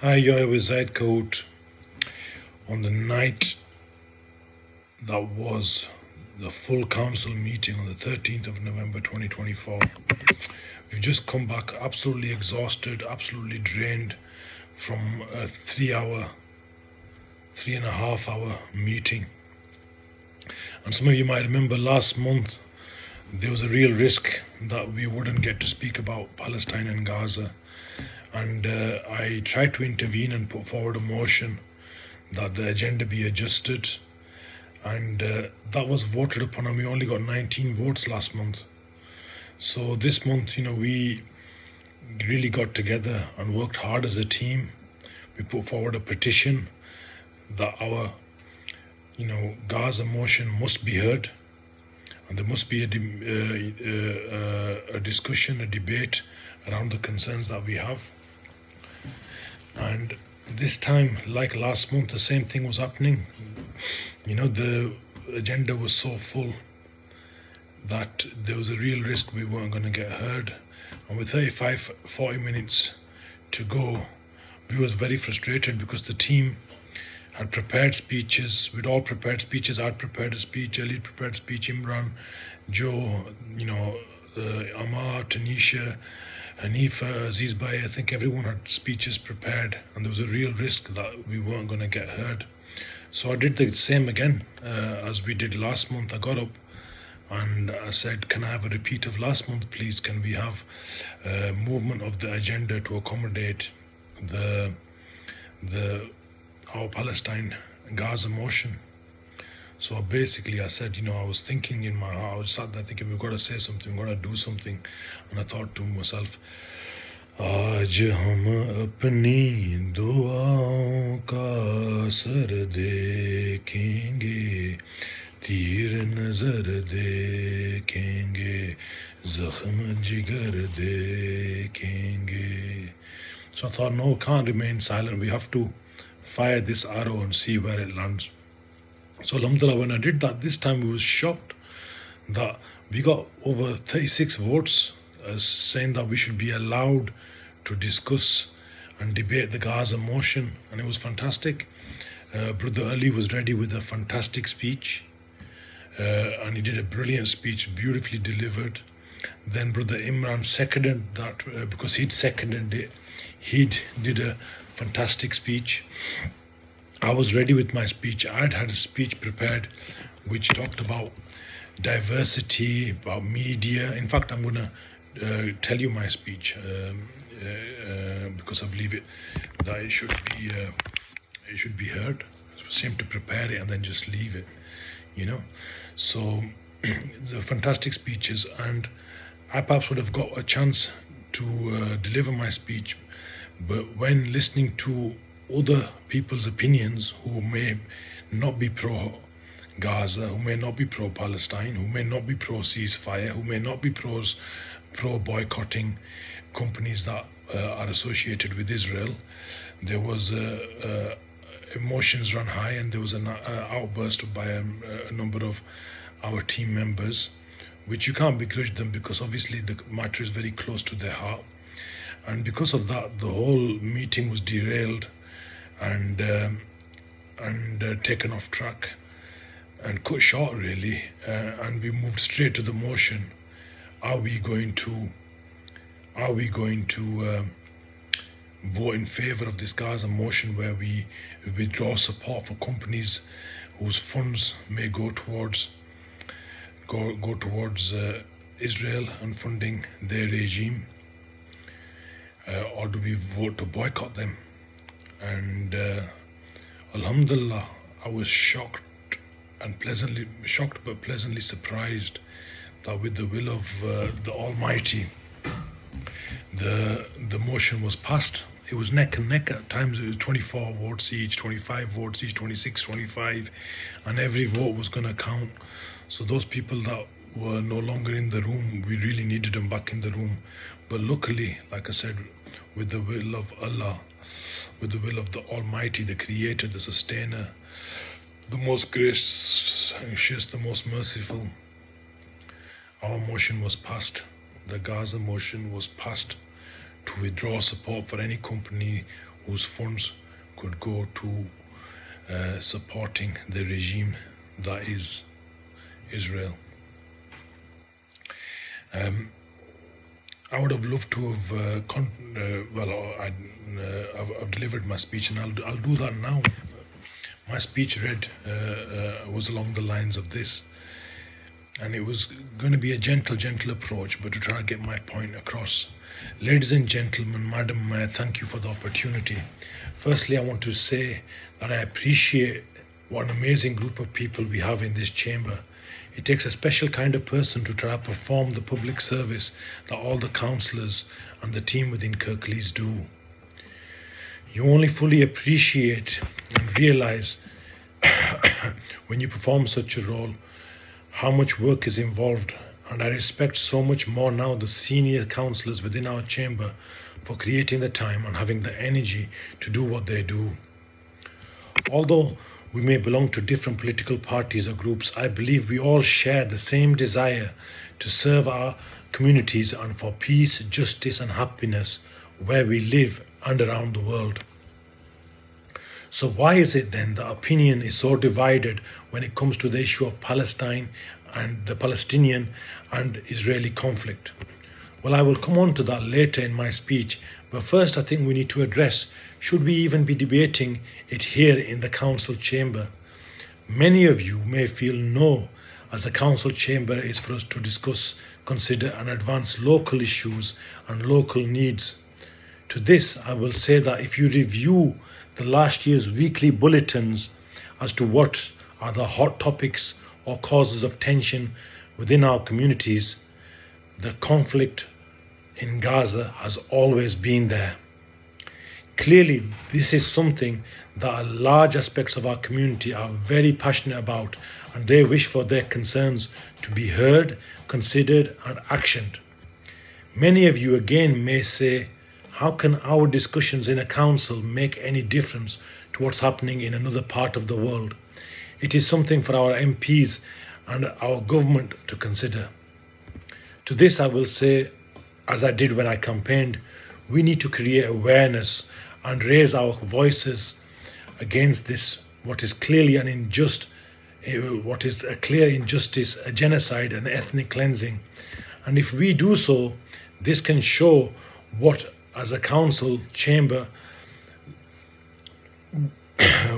Hi, I was Zaid Coat on the night that was the full council meeting on the 13th of November 2024. We've just come back absolutely exhausted, absolutely drained from a 3.5 hour meeting. And some of you might remember last month there was a real risk that we wouldn't get to speak about Palestine and Gaza. And I tried to intervene and put forward a motion that the agenda be adjusted, and that was voted upon, and we only got 19 votes last month. So this month, we really got together and worked hard as a team. We put forward a petition that our, Gaza motion must be heard, and there must be a discussion, a debate around the concerns that we have. And this time, like last month, the same thing was happening. The agenda was so full that there was a real risk we weren't going to get heard. And with 40 minutes to go, we was very frustrated because the team had prepared speeches. We'd all prepared speeches. I'd prepared a speech, Elliot prepared a speech, Imran, Joe, Amar, Tanisha, Hanifa, Aziz Bhai, I think everyone had speeches prepared, and there was a real risk that we weren't going to get heard. So I did the same again as we did last month. I got up and I said, can I have a repeat of last month, please? Can we have movement of the agenda to accommodate our Palestine Gaza motion? So basically I said, I was thinking in my heart, I was sat there thinking, we've got to say something, we've got to do something. And I thought to myself, आज हम अपनी दुआओं का असर देखेंगे, तीर नजर देखेंगे, जख्म जिगर देखेंगे. So I thought, no, can't remain silent. We have to fire this arrow and see where it lands. So alhamdulillah, when I did that this time, we was shocked that we got over 36 votes saying that we should be allowed to discuss and debate the Gaza motion, and it was fantastic. Brother Ali was ready with a fantastic speech, and he did a brilliant speech, beautifully delivered. Then Brother Imran seconded that because he'd seconded it. He did a fantastic speech. I was ready with my speech. I'd had a speech prepared which talked about diversity, about media. In fact, I'm going to tell you my speech because I believe that it should be heard. It's the same to prepare it and then just leave it, So the fantastic speeches, and I perhaps would have got a chance to deliver my speech, but when listening to other people's opinions who may not be pro-Gaza, who may not be pro-Palestine, who may not be pro-ceasefire, who may not be pro-boycotting companies that are associated with Israel, there was emotions run high, and there was an outburst by a number of our team members, which you can't begrudge them because obviously the matter is very close to their heart. And because of that, the whole meeting was derailed and taken off track and cut short, really. And we moved straight to the motion. Are we going to vote in favor of this Gaza motion, where we withdraw support for companies whose funds may go towards Israel and funding their regime, or do we vote to boycott them? And alhamdulillah, I was shocked but pleasantly surprised that with the will of the Almighty, the motion was passed. It was neck and neck. At times it was 24 votes each, 25 votes each, 26, 25, and every vote was going to count. So those people that were no longer in the room, we really needed them back in the room. But luckily, like I said, with the will of Allah, with the will of the Almighty, the Creator, the Sustainer, the most gracious, the most merciful, our motion was passed. The Gaza motion was passed to withdraw support for any company whose funds could go to supporting the regime that is Israel. I would have loved to have I've delivered my speech, and I'll do that now. My speech was along the lines of this, and it was going to be a gentle approach, but to try to get my point across. Ladies and gentlemen, Madam Mayor, thank you for the opportunity. Firstly, I want to say that I appreciate what an amazing group of people we have in this chamber. It takes a special kind of person to try to perform the public service that all the councillors and the team within Kirklees do. You only fully appreciate and realise when you perform such a role how much work is involved, and I respect so much more now the senior councillors within our chamber for creating the time and having the energy to do what they do. Although we may belong to different political parties or groups, I believe we all share the same desire to serve our communities and for peace, justice and happiness where we live and around the world. So why is it then that opinion is so divided when it comes to the issue of Palestine and the Palestinian and Israeli conflict? Well, I will come on to that later in my speech, but first I think we need to address, should we even be debating it here in the council chamber? Many of you may feel no, as the council chamber is for us to discuss, consider and advance local issues and local needs. To this, I will say that if you review the last year's weekly bulletins as to what are the hot topics or causes of tension within our communities, the conflict in Gaza has always been there. Clearly, this is something that large aspects of our community are very passionate about, and they wish for their concerns to be heard, considered and actioned. Many of you again may say, how can our discussions in a council make any difference to what's happening in another part of the world? It is something for our MPs and our government to consider. To this I will say, as I did when I campaigned, we need to create awareness and raise our voices against this, what is clearly an injust, what is a clear injustice, a genocide, an ethnic cleansing. And if we do so, this can show what, as a council chamber,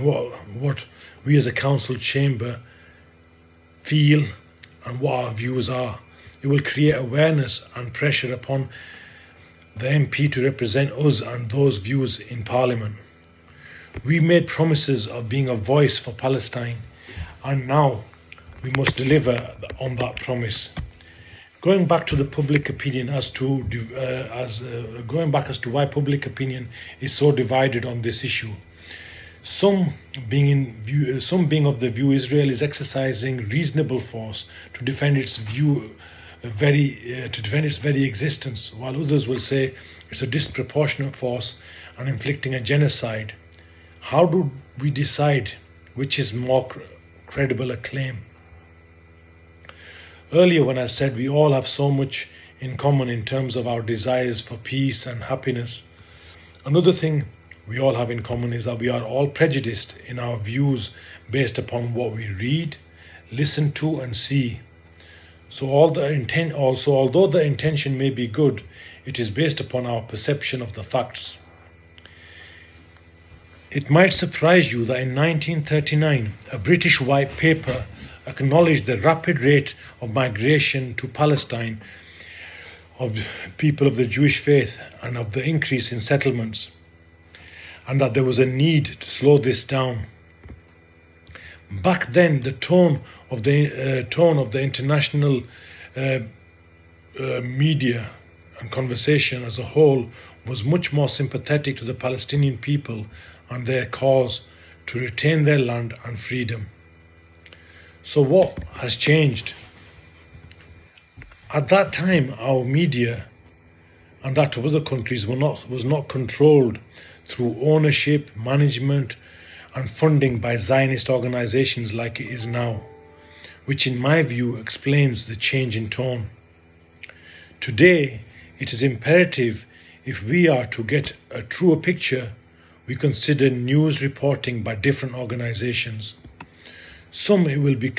what we as a council chamber feel and what our views are. It will create awareness and pressure upon the MP to represent us and those views in Parliament. We made promises of being a voice for Palestine, and now we must deliver on that promise. Going back to the public opinion as to why public opinion is so divided on this issue. Some being of the view Israel is exercising reasonable force to defend its very existence, while others will say it's a disproportionate force and inflicting a genocide. How do we decide which is more credible a claim? Earlier when I said we all have so much in common in terms of our desires for peace and happiness, another thing we all have in common is that we are all prejudiced in our views based upon what we read, listen to and see. So although the intention may be good, it is based upon our perception of the facts. It might surprise you that in 1939, a British white paper acknowledged the rapid rate of migration to Palestine of people of the Jewish faith and of the increase in settlements, and that there was a need to slow this down. Back then, the tone of the international media and conversation as a whole was much more sympathetic to the Palestinian people and their cause to retain their land and freedom. So what has changed? At that time, our media and that of other countries was not controlled through ownership, management and funding by Zionist organizations like it is now, which in my view explains the change in tone. Today, it is imperative, if we are to get a truer picture, we consider news reporting by different organizations. With some it will be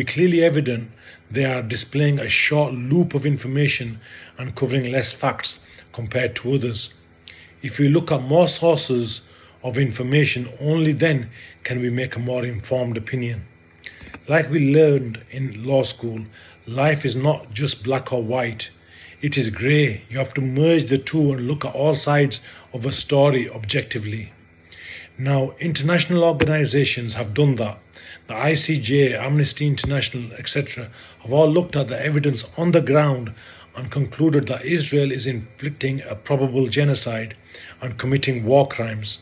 clearly evident they are displaying a short loop of information and covering less facts compared to others. If we look at more sources of information, only then can we make a more informed opinion. Like we learned in law school, life is not just black or white. It is grey. You have to merge the two and look at all sides of a story objectively. Now, international organizations have done that. The ICJ, Amnesty International, etc., have all looked at the evidence on the ground and concluded that Israel is inflicting a probable genocide and committing war crimes.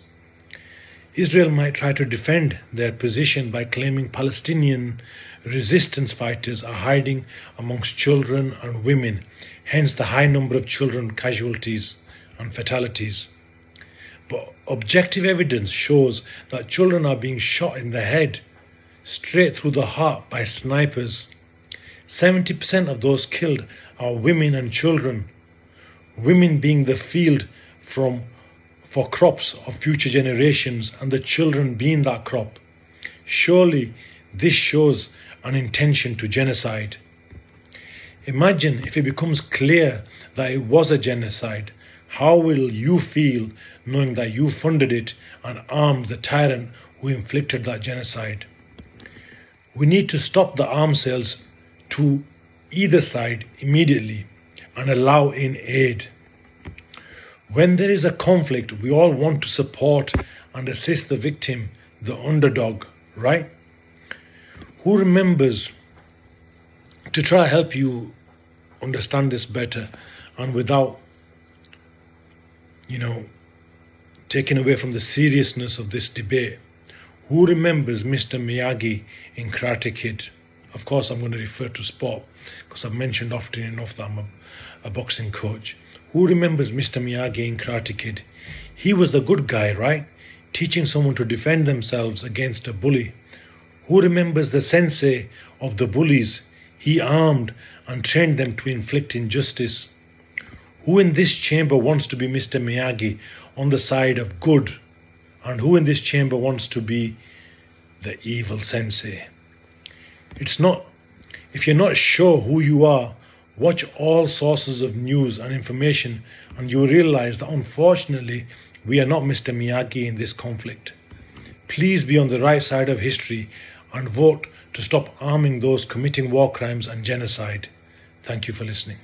Israel might try to defend their position by claiming Palestinian resistance fighters are hiding amongst children and women, hence the high number of children casualties and fatalities. But objective evidence shows that children are being shot in the head, straight through the heart by snipers. 70% of those killed are women and children, women being the field for crops of future generations and the children being that crop. Surely this shows an intention to genocide. Imagine if it becomes clear that it was a genocide. How will you feel knowing that you funded it and armed the tyrant who inflicted that genocide? We need to stop the arms sales to either side immediately and allow in aid. When there is a conflict, we all want to support and assist the victim, the underdog, right? Who remembers, to try to help you understand this better and without, taking away from the seriousness of this debate, who remembers Mr. Miyagi in Karate Kid? Of course, I'm going to refer to sport because I've mentioned often enough that I'm a boxing coach. Who remembers Mr. Miyagi in Karate Kid? He was the good guy, right? Teaching someone to defend themselves against a bully. Who remembers the sensei of the bullies? He armed and trained them to inflict injustice. Who in this chamber wants to be Mr. Miyagi on the side of good? And who in this chamber wants to be the evil sensei? If you're not sure who you are, watch all sources of news and information and you will realize that unfortunately we are not Mr. Miyagi in this conflict. Please be on the right side of history and vote to stop arming those committing war crimes and genocide. Thank you for listening.